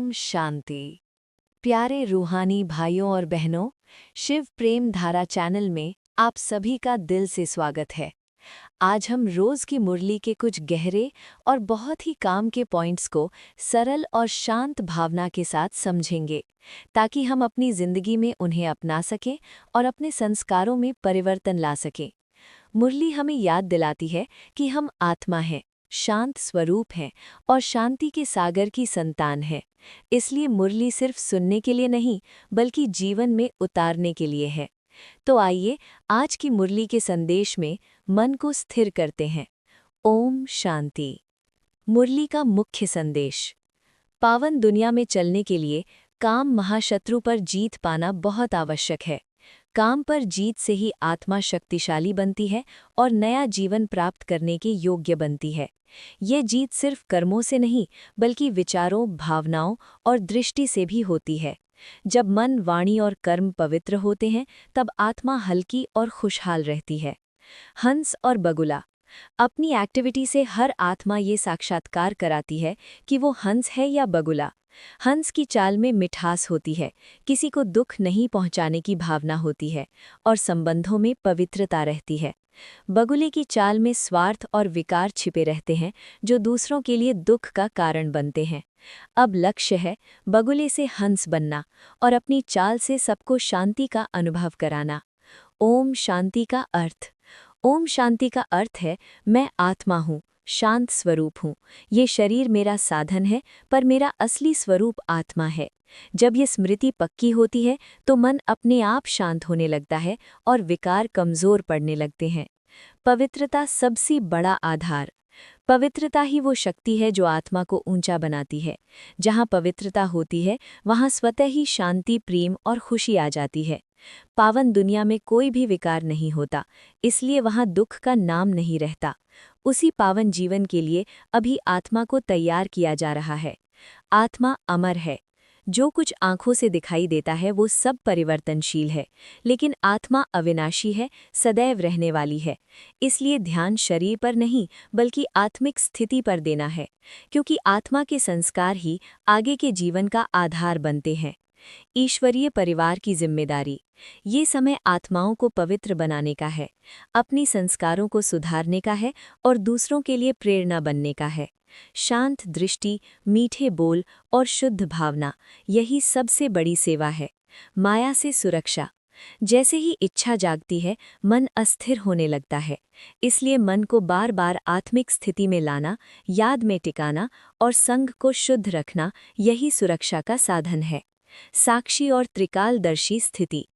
ओम शांति। प्यारे रूहानी भाइयों और बहनों, शिव प्रेम धारा चैनल में आप सभी का दिल से स्वागत है। आज हम रोज की मुरली के कुछ गहरे और बहुत ही काम के पॉइंट्स को सरल और शांत भावना के साथ समझेंगे, ताकि हम अपनी जिंदगी में उन्हें अपना सकें और अपने संस्कारों में परिवर्तन ला सकें। मुरली हमें याद दिलाती है कि हम आत्मा हैं, शांत स्वरूप हैं और शांति के सागर की संतान हैं। इसलिए मुरली सिर्फ सुनने के लिए नहीं, बल्कि जीवन में उतारने के लिए है। तो आइए आज की मुरली के संदेश में मन को स्थिर करते हैं। ओम शांति। मुरली का मुख्य संदेश। पावन दुनिया में चलने के लिए काम महाशत्रु पर जीत पाना बहुत आवश्यक है। काम पर जीत से ही आत्मा शक्तिशाली बनती है और नया जीवन प्राप्त करने के योग्य बनती है। ये जीत सिर्फ कर्मों से नहीं, बल्कि विचारों, भावनाओं और दृष्टि से भी होती है। जब मन, वाणी और कर्म पवित्र होते हैं, तब आत्मा हल्की और खुशहाल रहती है। हंस और बगुला। अपनी एक्टिविटी से हर आत्मा ये साक्षात्कार कराती है कि वो हंस है या बगुला। हंस की चाल में मिठास होती है, किसी को दुख नहीं पहुंचाने की भावना होती है और संबंधों में पवित्रता रहती है। बगुले की चाल में स्वार्थ और विकार छिपे रहते हैं, जो दूसरों के लिए दुख का कारण बनते हैं। अब लक्ष्य है बगुले से हंस बनना और अपनी चाल से सबको शांति का अनुभव कराना। ओम शांति का अर्थ। ओम शांति का अर्थ है, मैं आत्मा हूँ, शांत स्वरूप हूँ। ये शरीर मेरा साधन है, पर मेरा असली स्वरूप आत्मा है। जब ये स्मृति पक्की होती है, तो मन अपने आप शांत होने लगता है और विकार कमजोर पड़ने लगते हैं। पवित्रता सबसे बड़ा आधार। पवित्रता ही वो शक्ति है जो आत्मा को ऊंचा बनाती है। जहाँ पवित्रता होती है, वहाँ स्वतः ही शांति, प्रेम और खुशी आ जाती है। पावन दुनिया में कोई भी विकार नहीं होता, इसलिए वहाँ दुख का नाम नहीं रहता। उसी पावन जीवन के लिए अभी आत्मा को तैयार किया जा रहा है। आत्मा अमर है। जो कुछ आंखों से दिखाई देता है वो सब परिवर्तनशील है, लेकिन आत्मा अविनाशी है, सदैव रहने वाली है। इसलिए ध्यान शरीर पर नहीं, बल्कि आत्मिक स्थिति पर देना है, क्योंकि आत्मा के संस्कार ही आगे के जीवन का आधार बनते हैं। ईश्वरीय परिवार की जिम्मेदारी। ये समय आत्माओं को पवित्र बनाने का है, अपनी संस्कारों को सुधारने का है और दूसरों के लिए प्रेरणा बनने का है। शांत दृष्टि, मीठे बोल और शुद्ध भावना, यही सबसे बड़ी सेवा है। माया से सुरक्षा। जैसे ही इच्छा जागती है, मन अस्थिर होने लगता है। इसलिए मन को बार बार आत्मिक स्थिति में लाना, याद में टिकाना और संग को शुद्ध रखना, यही सुरक्षा का साधन है। साक्षी और त्रिकालदर्शी स्थिति।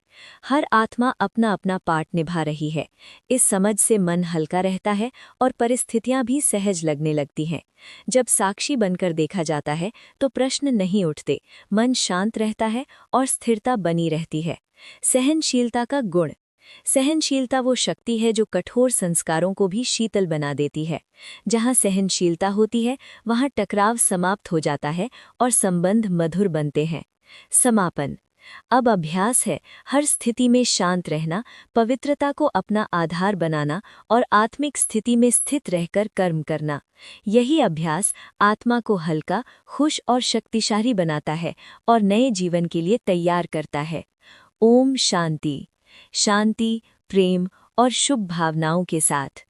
हर आत्मा अपना अपना पार्ट निभा रही है। इस समझ से मन हल्का रहता है और परिस्थितियां भी सहज लगने लगती हैं। जब साक्षी बनकर देखा जाता है, तो प्रश्न नहीं उठते, मन शांत रहता है और स्थिरता बनी रहती है। सहनशीलता का गुण। सहनशीलता वो शक्ति है जो कठोर संस्कारों को भी शीतल बना देती है। जहाँ सहनशीलता होती है, वहाँ टकराव समाप्त हो जाता है और संबंध मधुर बनते हैं। समापन। अब अभ्यास है हर स्थिति में शांत रहना, पवित्रता को अपना आधार बनाना और आत्मिक स्थिति में स्थित रहकर कर्म करना। यही अभ्यास आत्मा को हल्का, खुश और शक्तिशाली बनाता है और नए जीवन के लिए तैयार करता है। ओम शांति। शांति, प्रेम और शुभ भावनाओं के साथ।